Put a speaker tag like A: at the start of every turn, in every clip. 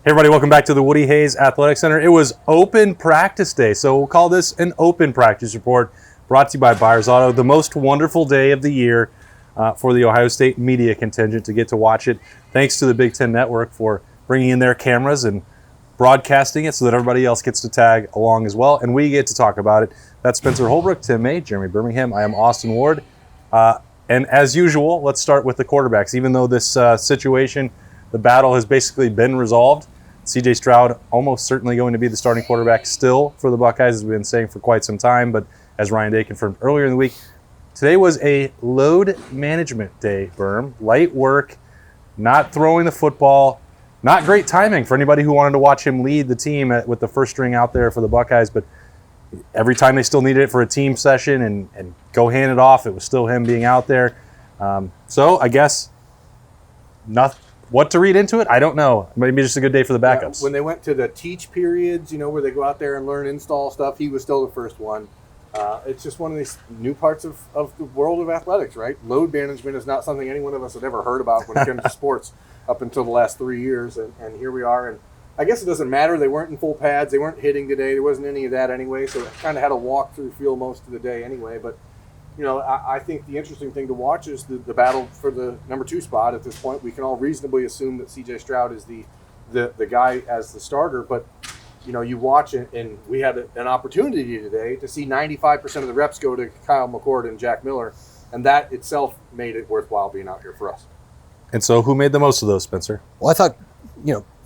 A: Hey everybody, welcome back to the Woody Hayes Athletic Center. It was open practice day, so we'll call this an open practice report brought to you by Byers Auto. The most wonderful day of the year for the Ohio State media contingent to get to watch it. Thanks to the Big Ten Network for bringing in their cameras and broadcasting it so that everybody else gets to tag along as well, and we get to talk about it. That's Spencer Holbrook, Tim May, Jeremy Birmingham. I am Austin Ward. And as usual, let's start with the quarterbacks. Even though this situation, the battle has basically been resolved, C.J. Stroud almost certainly going to be the starting quarterback still for the Buckeyes, as we've been saying for quite some time. But as Ryan Day confirmed earlier in the week, today was a load management day, Berm. Light work, not throwing the football, not great timing for anybody who wanted to watch him lead the team with the first string out there for the Buckeyes. But every time they still needed it for a team session and go hand it off, it was still him being out there. So I guess nothing. What to read into it? I don't know. Maybe just a good day for the backups.
B: When they went to the teach periods, where they go out there and learn install stuff, he was still the first one. It's just one of these new parts of the world of athletics, right? Load management is not something any one of us had ever heard about when it came to sports up until the last 3 years, and here we are. And I guess it doesn't matter. They weren't in full pads. They weren't hitting today. There wasn't any of that anyway, so it kind of had a walk-through feel most of the day anyway. But I think the interesting thing to watch is the battle for the number 2 spot. At this point, we can all reasonably assume that C.J. Stroud is the guy as the starter. But, you watch it, and we had an opportunity today to see 95% of the reps go to Kyle McCord and Jack Miller, and that itself made it worthwhile being out here for us.
A: And so who made the most of those, Spencer?
C: Well, I thought,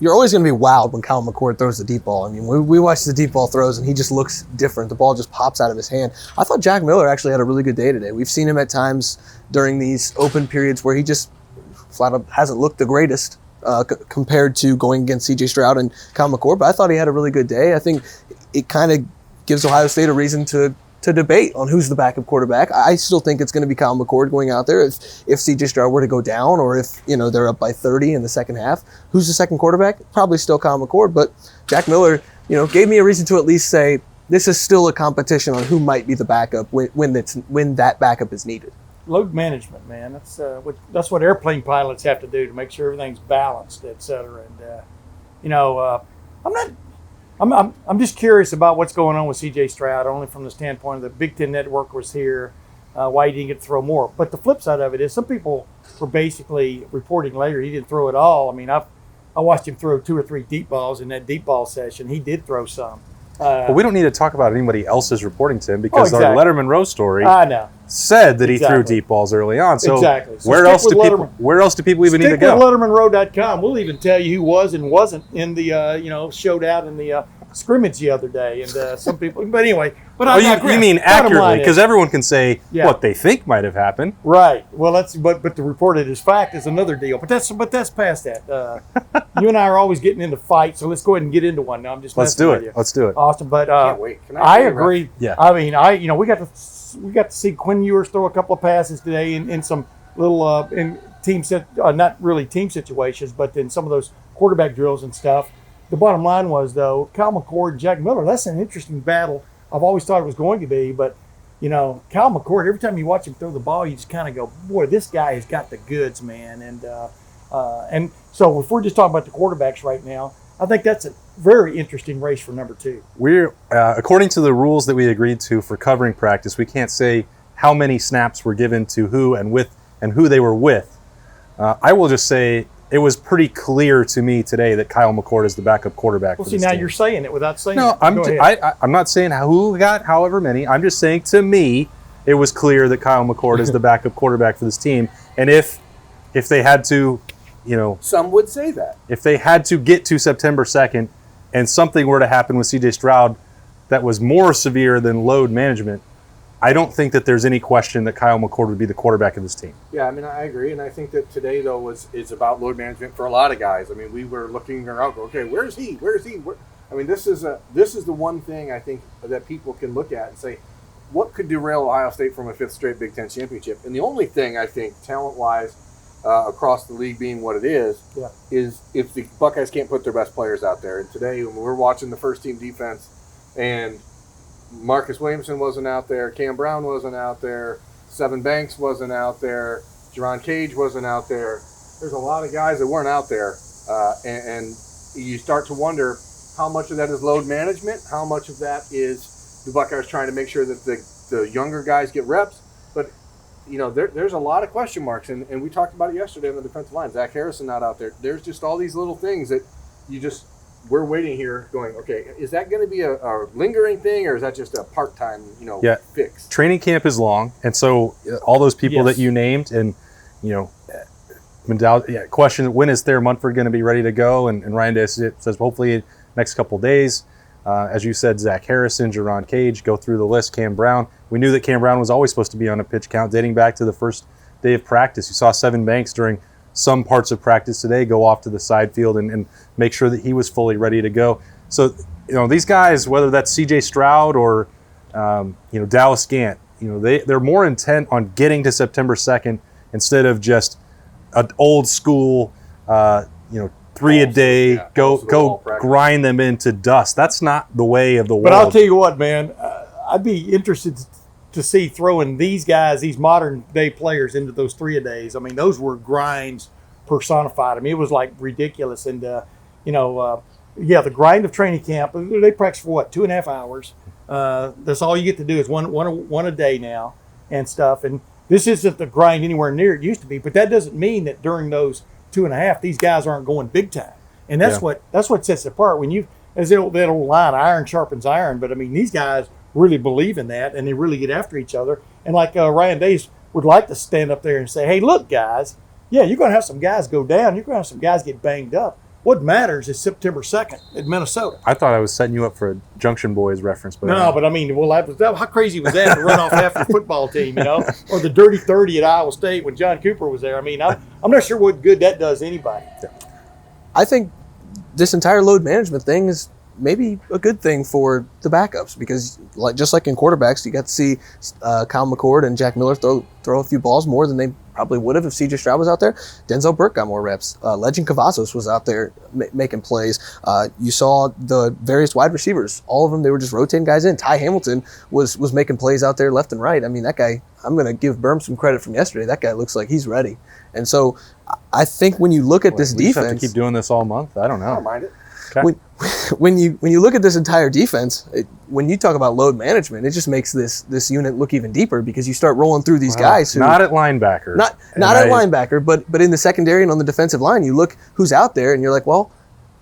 C: you're always going to be wowed when Kyle McCord throws the deep ball. I mean, we watch the deep ball throws, and he just looks different. The ball just pops out of his hand. I thought Jack Miller actually had a really good day today. We've seen him at times during these open periods where he just flat out hasn't looked the greatest compared to going against C.J. Stroud and Kyle McCord, but I thought he had a really good day. I think it kind of gives Ohio State a reason to debate on who's the backup quarterback. I still think it's going to be Kyle McCord going out there. If C.J. Stroud were to go down, or if they're up by 30 in the second half, who's the second quarterback? Probably still Kyle McCord, but Jack Miller, gave me a reason to at least say this is still a competition on who might be the backup when that backup is needed. Load management, man. That's what airplane pilots have to do to make sure everything's balanced, et cetera. And I'm just curious about what's going on with C.J. Stroud, only from the standpoint of the Big Ten Network was here, why he didn't get to throw more. But the flip side of it is some people were basically reporting later he didn't throw it all. I mean, I watched him throw 2 or 3 deep balls in that deep ball session. He did throw some.
A: But we don't need to talk about anybody else's reporting, Tim, because our Lettermen Row story said that he threw deep balls early on. So, so where else do people even need to go?
C: Stick with LettermenRow.com. We'll even tell you who was and wasn't in the showed out in the scrimmage the other day, and some people. But anyway,
A: you mean accurately, because everyone can say what they think might have happened.
C: Right. Well, but to report it as fact is another deal. But that's past that. You and I are always getting into fights, so let's go ahead and get into one. Now I'm just
A: let's do it. Let's do it,
C: Austin. But
B: can't wait.
C: I agree.
A: Yeah.
C: I mean, we got to see Quinn Ewers throw a couple of passes today in some little in team not really team situations, but in some of those quarterback drills and stuff. The bottom line was, though, Kyle McCord and Jack Miller, that's an interesting battle. I've always thought it was going to be, but, Kyle McCord, every time you watch him throw the ball, you just kind of go, boy, this guy has got the goods, man. And so if we're just talking about the quarterbacks right now, I think that's a very interesting race for number 2.
A: We're according to the rules that we agreed to for covering practice, we can't say how many snaps were given to who and who they were with. I will just say it was pretty clear to me today that Kyle McCord is the backup quarterback.
C: Well, see, now you're saying it without saying
A: it.
C: No,
A: I'm not saying who got however many. I'm just saying to me it was clear that Kyle McCord is the backup quarterback for this team. And if they had to,
B: some would say that.
A: If they had to get to September 2nd and something were to happen with C.J. Stroud that was more severe than load management, I don't think that there's any question that Kyle McCord would be the quarterback of this team.
B: Yeah, I mean, I agree, and I think that today, though, is about load management for a lot of guys. I mean, we were looking around, okay, where's he? I mean, this is the one thing I think that people can look at and say, what could derail Ohio State from a 5th straight Big Ten championship? And the only thing I think, talent-wise, across the league being what it is if the Buckeyes can't put their best players out there. And today, when we're watching the first-team defense, and Marcus Williamson wasn't out there, Cam Brown wasn't out there, Sevin Banks wasn't out there, Jerron Cage wasn't out there. There's a lot of guys that weren't out there, and you start to wonder how much of that is load management, how much of that is the Buckeyes trying to make sure that the younger guys get reps. But, there's a lot of question marks, and we talked about it yesterday on the defensive line. Zach Harrison not out there. There's just all these little things that we're waiting here going, okay, is that going to be a lingering thing, or is that just a part-time, fix?
A: Training camp is long, and so all those people that you named, and, question, when is Thayer Munford going to be ready to go? And Ryan Day says hopefully next couple days. As you said, Zach Harrison, Jerron Cage, go through the list. Cam Brown. We knew that Cam Brown was always supposed to be on a pitch count dating back to the first day of practice. You saw Seven Banks during some parts of practice today go off to the side field and make sure that he was fully ready to go. So, these guys, whether that's C.J. Stroud or, Dallas Gant, they're more intent on getting to September 2nd instead of just an old school, 3 a day, go grind them into dust. That's not the way of the world.
D: But I'll tell you what, man, I'd be interested to see throwing these guys, these modern day players, into those 3 a days. I mean, those were grinds personified. I mean, it was like ridiculous. And, the grind of training camp, they practice for 2.5 hours. That's all you get to do is one a day now and stuff. And this isn't the grind anywhere near it used to be, but that doesn't mean that during those 2.5, these guys aren't going big time. And that's what sets it apart. When as that old line, iron sharpens iron. But I mean, these guys really believe in that, and they really get after each other. And like Ryan Days would like to stand up there and say, hey, look, guys, you're going to have some guys go down. You're going to have some guys get banged up. What matters is September 2nd at Minnesota.
A: I thought I was setting you up for a Junction Boys reference. But
D: but I mean, how crazy was that to run off half the football team, or the Dirty 30 at Iowa State when John Cooper was there? I mean, I'm not sure what good that does anybody.
C: I think this entire load management thing is maybe a good thing for the backups because, just like in quarterbacks, you got to see Kyle McCord and Jack Miller throw a few balls more than they probably would have if C.J. Stroud was out there. Denzel Burke got more reps. Legend Cavazos was out there making plays. You saw the various wide receivers. All of them, they were just rotating guys in. Ty Hamilton was making plays out there left and right. I mean, that guy, I'm going to give Berm some credit from yesterday. That guy looks like he's ready. And so I think when you look at this
A: we
C: defense...
A: just have to keep doing this all month? I don't know.
B: I don't mind it.
A: Okay.
C: When you look at this entire defense, when you talk about load management, it just makes this unit look even deeper because you start rolling through these guys who
A: not at linebacker,
C: not at linebacker, but in the secondary and on the defensive line, you look who's out there and you're like, well,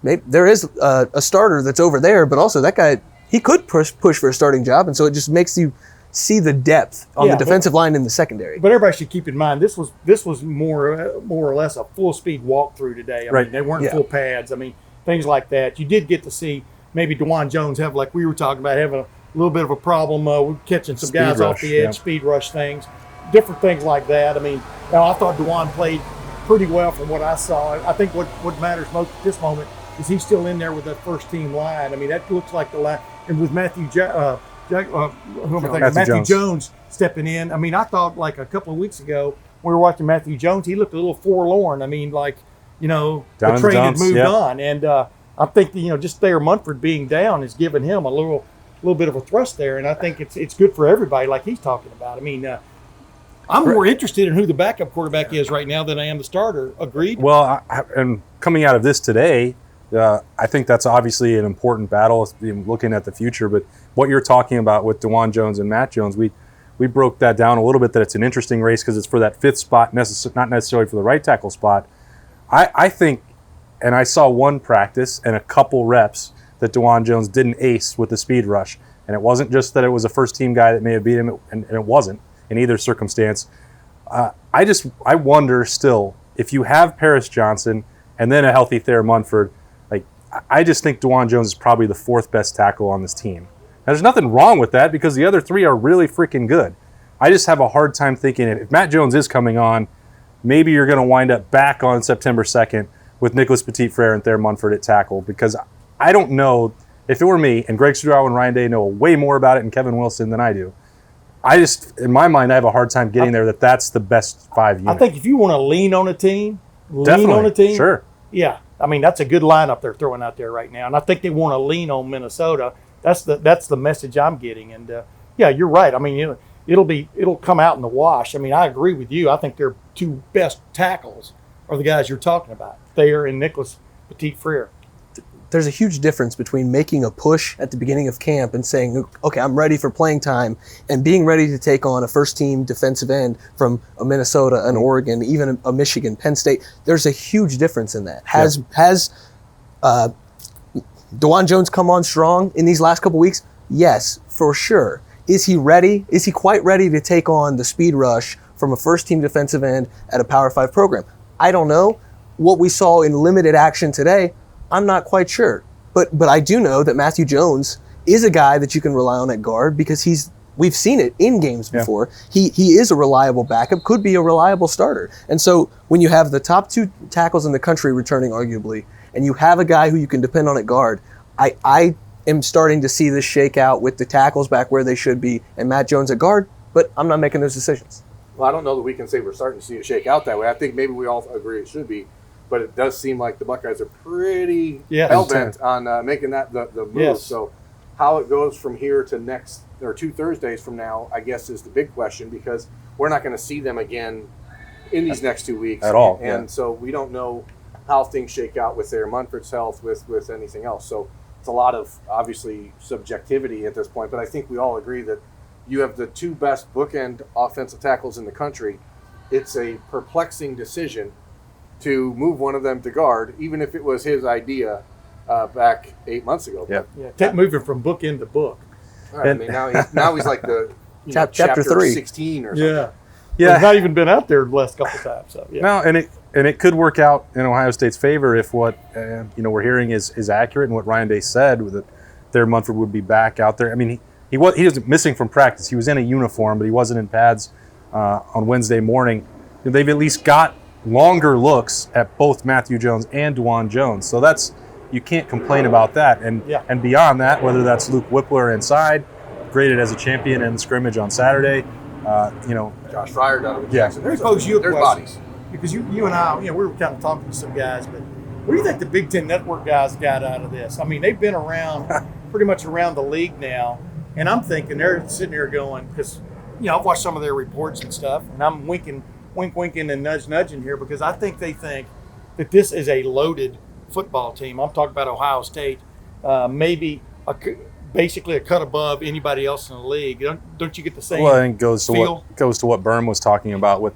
C: maybe there is a starter that's over there, but also that guy, he could push for a starting job, and so it just makes you see the depth on the defensive line in the secondary.
D: But everybody should keep in mind this was more or less a full speed walkthrough today. I mean, they weren't full pads. I mean, things like that. You did get to see maybe DeJuan Jones have, like we were talking about, having a little bit of a problem with catching some guys off the edge, speed rush things, different things like that. I mean, I thought DeJuan played pretty well from what I saw. I think what matters most at this moment is he's still in there with that first team line. I mean, that looks like the line. And with Matthew Jones stepping in. I mean, I thought like a couple of weeks ago we were watching Matthew Jones. He looked a little forlorn. I mean, like, the train had moved on. And I think just Thayer Munford being down is giving him a little bit of a thrust there. And I think it's good for everybody, like he's talking about. I mean, I'm more interested in who the backup quarterback is right now than I am the starter. Agreed?
A: Well, and coming out of this today, I think that's obviously an important battle looking at the future. But what you're talking about with DeJuan Jones and Matt Jones, we broke that down a little bit, that it's an interesting race because it's for that fifth spot, not necessarily for the right tackle spot. I think, and I saw one practice and a couple reps that DeJuan Jones didn't ace with the speed rush. And it wasn't just that it was a first-team guy that may have beat him, and it wasn't in either circumstance. I wonder still, if you have Paris Johnson and then a healthy Thayer Munford, I just think DeJuan Jones is probably the fourth best tackle on this team. Now, there's nothing wrong with that because the other three are really freaking good. I just have a hard time thinking if Matt Jones is coming on, maybe you're going to wind up back on September 2nd with Nicholas Petit-Frere and Thayer Munford at tackle, because I don't know, if it were me, and Greg Studow and Ryan Day know way more about it and Kevin Wilson than I do, I just, in my mind, I have a hard time getting there that's the best 5 unit.
D: I think if you want to lean on a team,
A: sure.
D: Yeah. I mean, that's a good lineup they're throwing out there right now. And I think they want to lean on Minnesota. That's the message I'm getting. And, you're right. I mean, it'll come out in the wash. I mean, I agree with you. I think their two best tackles are the guys you're talking about, Thayer and Nicholas Petit-Frere.
C: there's a huge difference between making a push at the beginning of camp and saying, okay, I'm ready for playing time, and being ready to take on a first-team defensive end from a Minnesota, an Oregon, even a Michigan, Penn State. There's a huge difference in that. Has DeJuan Jones come on strong in these last couple weeks? Yes, for sure. Is he ready? Is he quite ready to take on the speed rush from a first-team defensive end at a Power 5 program? I don't know. What we saw in limited action today, I'm not quite sure. But I do know that Matthew Jones is a guy that you can rely on at guard because we've seen it in games before. He is a reliable backup, could be a reliable starter. And so when you have the top 2 tackles in the country returning arguably, and you have a guy who you can depend on at guard, I am starting to see this shake out with the tackles back where they should be and Matt Jones at guard, but I'm not making those decisions.
B: Well, I don't know that we can say we're starting to see it shake out that way. I think maybe we all agree it should be, but it does seem like the Buckeyes are pretty hell-bent on making that the move.
D: Yes.
B: So how it goes from here to next, or 2 Thursdays from now, I guess is the big question, because we're not going to see them again in these next 2 weeks.
A: At all.
B: And so we don't know how things shake out with their Munford's health, with anything else. So it's a lot of, obviously, subjectivity at this point, but I think we all agree that you have the 2 best bookend offensive tackles in the country. It's a perplexing decision to move one of them to guard, even if it was his idea back 8 months ago.
D: Take moving from book into book.
B: Right, I mean, now he's like the
C: Chapter 3.
B: 16 or something.
D: Yeah. He's not even been out there the last couple of times. So
A: No, and it could work out in Ohio State's favor if what we're hearing is accurate and what Ryan Day said, that their Munford would be back out there. I mean, he wasn't missing from practice. He was in a uniform, but he wasn't in pads on Wednesday morning. They've at least got longer looks at both Matthew Jones and DeJuan Jones. So you can't complain about that. And beyond that, whether that's Luke Whippler inside, graded as a champion in the scrimmage on Saturday,
B: Josh Fryer got it. Jackson.
D: Let me pose you a
B: there's
D: question.
B: Bodies.
D: Because you and I, we were kind of talking to some guys, but what do you think the Big Ten Network guys got out of this? I mean, they've been around, pretty much around the league now, and I'm thinking they're sitting here going, because, I've watched some of their reports and stuff, and I'm winking and nudging here, because I think they think that this is a loaded football team. I'm talking about Ohio State, maybe basically a cut above anybody else in the league. Don't you get the same
A: Well, I think
D: feel?
A: it goes to what Berm was talking about with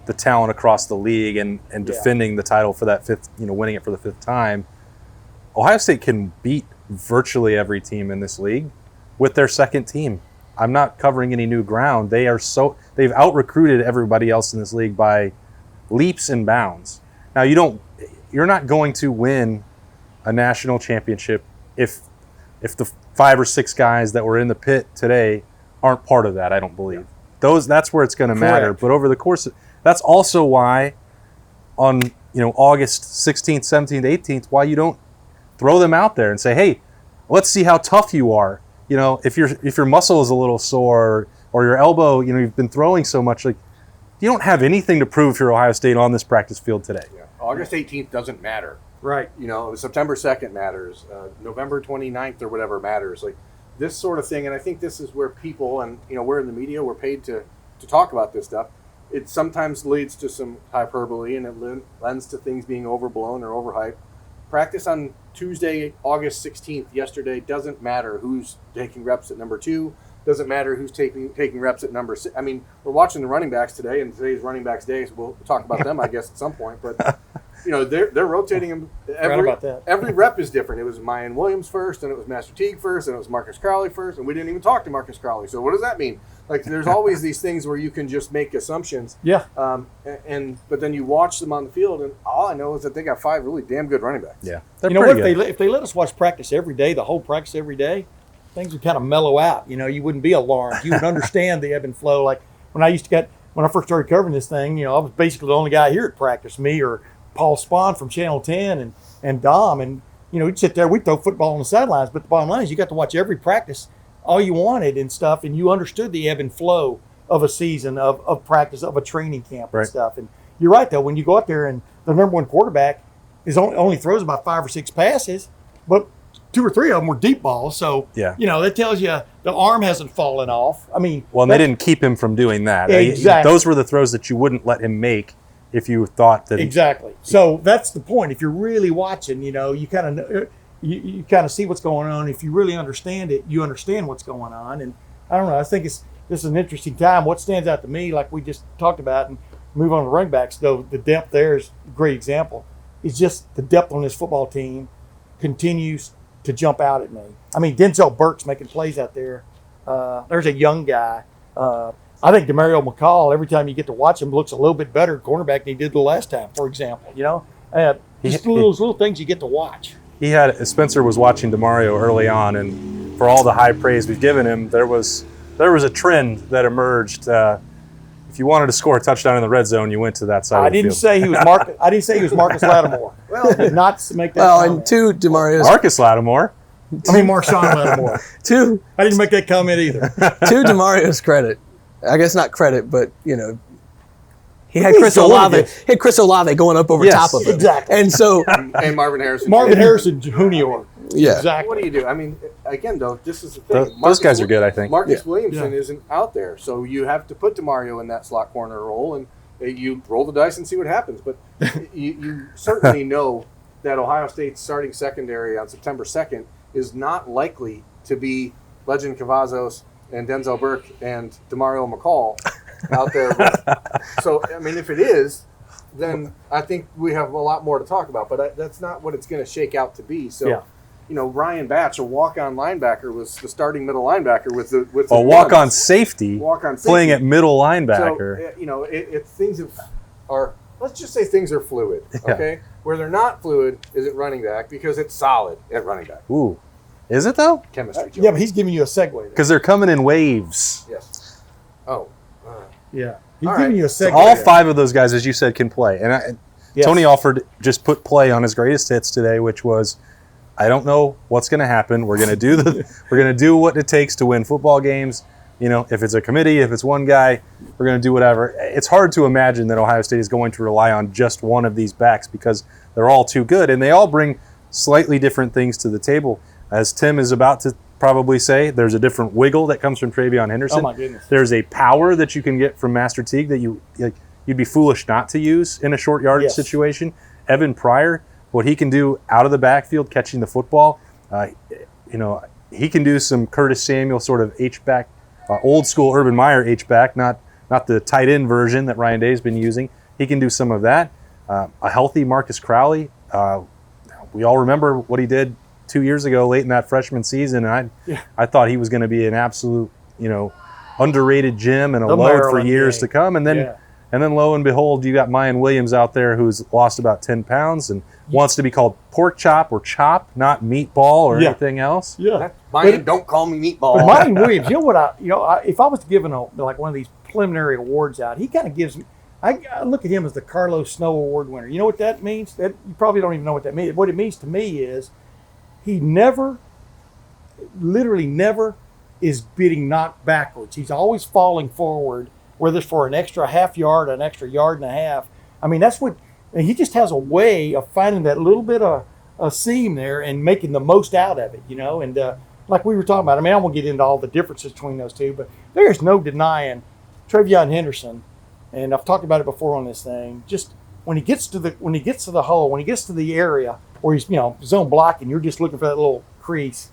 A: the talent across the league and defending the title for that 5th, winning it for the 5th time. Ohio State can beat virtually every team in this league with their second team. I'm not covering any new ground. They've out-recruited everybody else in this league by leaps and bounds. Now, you're not going to win a national championship if the 5 or 6 guys that were in the pit today aren't part of that, I don't believe. That's where it's going to matter. But over the course that's also why on August 16th, 17th, 18th, why you don't throw them out there and say, hey, let's see how tough you are. If your muscle is a little sore or your elbow, you've been throwing so much, like you don't have anything to prove if you're Ohio State on this practice field today.
B: Yeah. August 18th doesn't matter.
D: Right.
B: September 2nd matters. November 29th or whatever matters. Like this sort of thing, and I think this is where people, and we're in the media, we're paid to talk about this stuff. It sometimes leads to some hyperbole, and it lends to things being overblown or overhyped. Practice on Tuesday, August 16th, yesterday, doesn't matter who's taking reps at number 2. Doesn't matter who's taking reps at number 6. I mean, we're watching the running backs today, and today's running backs day, so we'll talk about them, I guess, at some point. But they're rotating them. Every rep is different. It was Mayan Williams first, and it was Master Teague first, and it was Marcus Crowley first, and we didn't even talk to Marcus Crowley. So what does that mean? Like, there's always these things where you can just make assumptions.
D: Yeah.
B: But then you watch them on the field, and all I know is that they got 5 really damn good running backs.
A: Yeah.
D: If they let us watch practice every day, the whole practice every day, things would kind of mellow out. You wouldn't be alarmed. You would understand the ebb and flow. Like when I first started covering this thing, I was basically the only guy here at practice, me or Paul Spahn from Channel 10 and Dom. And, we'd sit there, we'd throw football on the sidelines. But the bottom line is you got to watch every practice all you wanted and stuff. And you understood the ebb and flow of a season, of practice, of a training camp and stuff. And you're right, though, when you go out there and the number one quarterback only throws about 5 or 6 passes, but 2 or 3 of them were deep balls. So, that tells you the arm hasn't fallen off. I mean,
A: well, and they didn't keep him from doing that.
D: Exactly.
A: Those were the throws that you wouldn't let him make if you thought that
D: Exactly. So that's the point. If you're really watching, you know, you kind of you kind of see what's going on. If you really understand it, you understand what's going on. And I don't know. I think this is an interesting time. What stands out to me, like we just talked about, and move on to running backs, though the depth there is a great example. It's just the depth on this football team continues to jump out at me. I mean, Denzel Burke's making plays out there. There's a young guy. I think Demario McCall, every time you get to watch him, looks a little bit better cornerback than he did the last time, for example. You know, just those little things you get to watch.
A: he had Spencer was watching DeMario early on, and for all the high praise we've given him, there was a trend that emerged. If you wanted to score a touchdown in the red zone, you went to that side.
D: I
A: of the
D: didn't
A: field.
D: say he was Marcus. I didn't say he was Marcus Lattimore.
B: Well,
D: I did not make that.
C: Well,
D: comment.
C: and two, DeMario's
A: Marcus Lattimore.
D: I mean Marshawn Lattimore.
C: two
D: I didn't make that comment either.
C: to DeMario's credit. I guess not credit, but you know, he had
D: He's
C: Chris
D: going
C: Olave.
D: to
C: He had Chris Olave going up over
A: Yes.
C: top of him.
D: Exactly.
C: And so,
B: and Marvin Harrison.
D: Marvin Harrison Jr.
C: yeah.
D: Exactly.
B: What do you do? I mean, again, though, this is the thing.
A: Those guys are good, I think.
B: Marcus
C: Yeah.
B: Williamson
D: Yeah.
B: isn't out there, so you have to put DeMario in that slot corner role, and you roll the dice and see what happens. But you certainly know that Ohio State's starting secondary on September 2nd is not likely to be Legend Cavazos and Denzel Burke and DeMario McCall out there. So, I mean, if it is, then I think we have a lot more to talk about. But that's not what it's going to shake out to be. So,
D: Yeah.
B: you know, Ryan Batch, a walk-on linebacker, was the starting middle linebacker with the
A: A walk-on safety,
B: Walk-on safety.
A: playing at middle
B: So,
A: linebacker.
B: you know, things are, let's just say things are fluid,
A: Yeah.
B: okay? Where they're not fluid is at running back because it's solid at running back.
A: Ooh, is it though?
B: Chemistry.
D: Yeah, but he's giving you a segue there.
A: Because they're coming in waves.
B: Yes. Oh.
D: Yeah, he's
B: All
D: giving
B: right.
D: you a segue.
A: All
D: there.
A: five of those guys, as you said, can play. And
D: Yes.
A: Tony Alford just put play on his greatest hits today, which was, I don't know what's going to happen. We're going to do what it takes to win football games. You know, if it's a committee, if it's one guy, we're going to do whatever. It's hard to imagine that Ohio State is going to rely on just one of these backs because they're all too good, and they all bring slightly different things to the table. As Tim is about to probably say, there's a different wiggle that comes from Travion Henderson.
D: Oh my goodness.
A: There's a power that you can get from Master Teague that you'd be foolish not to use in a short yardage
D: Yes.
A: situation. Evan Pryor, what he can do out of the backfield catching the football, he can do some Curtis Samuel sort of H-back, old school Urban Meyer H-back, not the tight end version that Ryan Day's been using. He can do some of that. A healthy Marcus Crowley. We all remember what he did 2 years ago late in that freshman season, and I thought he was going to be an absolute, underrated gem and a
D: The
A: load for
D: Maryland
A: years
D: game.
A: to come. And then lo and behold, you got Mayan Williams out there who's lost about 10 pounds and wants to be called pork chop or chop, not meatball or
D: Yeah.
A: anything else.
D: Yeah.
B: Mine, don't call me meatball.
D: But Martin Williams, if I was given like one of these preliminary awards out, he kind of gives me. I look at him as the Carlos Snow Award winner. You know what that means? That you probably don't even know what that means. What it means to me is he literally never is getting knocked backwards. He's always falling forward, whether it's for an extra half yard, an extra yard and a half. I mean, that's what he just has a way of finding that little bit of a seam there and making the most out of it, And like we were talking about, I mean, I won't get into all the differences between those two, but there's no denying Travion Henderson. And I've talked about it before on this thing. Just when he gets to the hole, when he gets to the area where he's zone blocking, you're just looking for that little crease.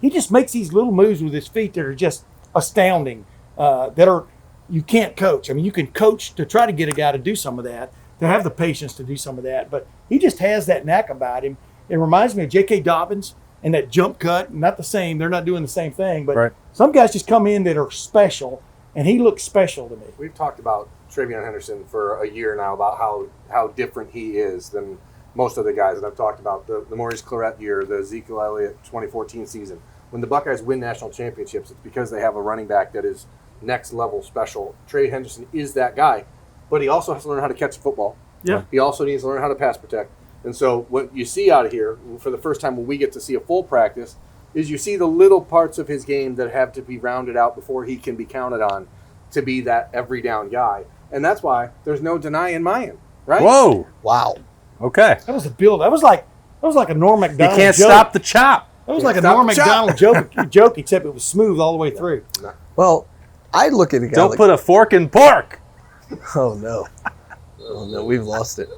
D: He just makes these little moves with his feet that are just astounding. You can't coach. I mean, you can coach to try to get a guy to do some of that, to have the patience to do some of that. But he just has that knack about him. It reminds me of J.K. Dobbins and that jump cut. Not the same. They're not doing the same thing. But
A: Right.
D: some guys just come in that are special, and he looks special to me.
B: We've talked about Travion Henderson for a year now about how different he is than most of the guys that I've talked about. The Maurice Clarett year, the Ezekiel Elliott 2014 season. When the Buckeyes win national championships, it's because they have a running back that is next level special. Trey Henderson is that guy, but he also has to learn how to catch the football.
D: Yeah.
B: He also needs to learn how to pass protect. And so what you see out of here, for the first time when we get to see a full practice, is you see the little parts of his game that have to be rounded out before he can be counted on to be that every down guy. And that's why there's no denying Mayan, right?
A: Whoa.
C: Wow.
A: Okay.
D: That was a build. That was like a Norm
A: You
D: Macdonald
A: can't
D: joke.
A: stop the chop.
D: That was
B: Can't
D: like a
B: stop
D: Norm
B: the chop.
D: Macdonald joke, except it was smooth all the way through.
C: Well, I look at a guy
A: Don't
C: like,
A: put a fork in pork.
C: oh no. Oh, no, we've lost it.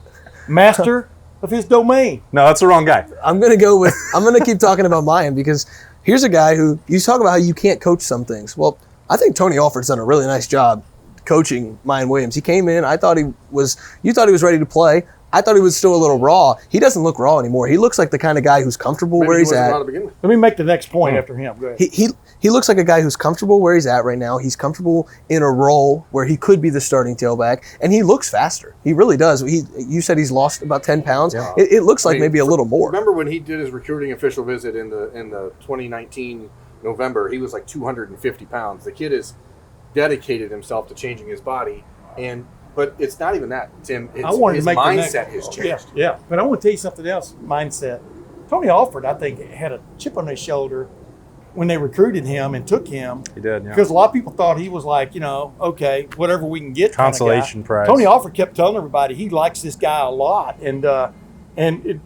D: Master of his domain.
A: No, that's the wrong guy.
C: I'm going to keep talking about Mayan because here's a guy who, you talk about how you can't coach some things. Well, I think Tony Alford's done a really nice job coaching Mayan Williams. He came in, you thought he was ready to play. I thought he was still a little raw. He doesn't look raw anymore. He looks like the kind of guy who's comfortable where he's at.
D: Let me make the next point after him. Go ahead.
C: He looks like a guy who's comfortable where he's at right now. He's comfortable in a role where he could be the starting tailback, and he looks faster. He really does. You said he's lost about 10 pounds.
A: Yeah.
C: It looks like maybe a little more.
B: Remember when he did his recruiting official visit in the 2019 November? He was like 250 pounds. The kid has dedicated himself to changing his body, but it's not even that, Tim. His mindset has changed.
D: Yeah. But I want to tell you something else. Mindset. Tony Alford, I think, had a chip on his shoulder when they recruited him and took him.
A: He did, yeah.
D: Because a lot of people thought he was like, okay, whatever we can get.
A: Consolation prize.
D: Tony Alford kept telling everybody he likes this guy a lot, and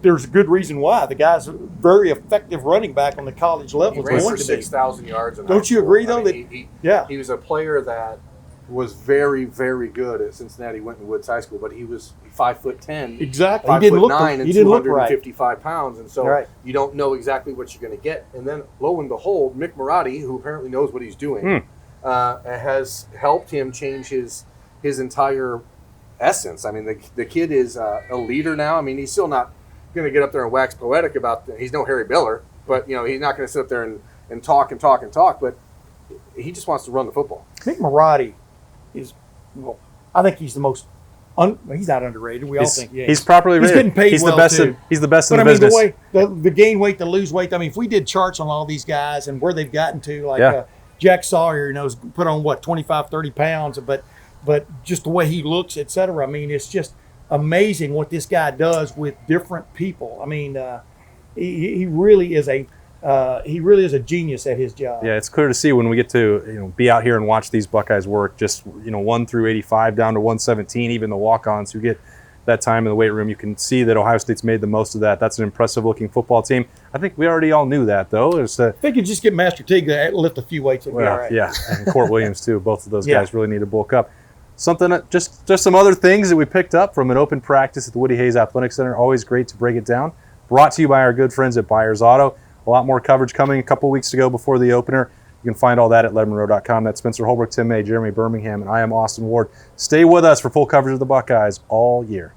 D: there's a good reason why. The guy's a very effective running back on the college level.
B: He ran for 6,000 yards.
D: Don't you agree, though?
B: He was a player that was very, very good at Cincinnati, went to Woods High School, but he was 5'10".
D: Exactly.
B: 5'9" and
D: he didn't look
B: 255 pounds, and so
D: right.
B: you don't know exactly what you're going to get. And then, lo and behold, Mick Marotti, who apparently knows what he's doing, has helped him change his entire essence. I mean, the kid is a leader now. I mean, he's still not going to get up there and wax poetic about he's no Harry Miller, but he's not going to sit up there and talk and talk and talk, but he just wants to run the football.
D: Mick Marotti I think he's the most. He's not underrated. We all think
A: he's properly rated.
D: He's getting paid
A: he's
D: well
A: the best
D: too.
A: He's the best in
D: but
A: the business.
D: The gain weight, the lose weight. I mean, if we did charts on all these guys and where they've gotten to, like Jack Sawyer, has put on 25, 30 pounds, but just the way he looks, et cetera. I mean, it's just amazing what this guy does with different people. I mean, he really is a genius at his job.
A: Yeah, it's clear to see when we get to be out here and watch these Buckeyes work. Just 1 through 85 down to 117. Even the walk-ons who get that time in the weight room, you can see that Ohio State's made the most of that. That's an impressive-looking football team. I think we already all knew that, though.
D: If they could just get Master Teague to lift a few weights, it'd be all right.
A: Yeah, and Court Williams too. Both of those guys really need to bulk up. Just some other things that we picked up from an open practice at the Woody Hayes Athletic Center. Always great to break it down. Brought to you by our good friends at Byers Auto. A lot more coverage coming a couple weeks to go before the opener. You can find all that at lettermenrow.com. That's Spencer Holbrook, Tim May, Jeremy Birmingham, and I am Austin Ward. Stay with us for full coverage of the Buckeyes all year.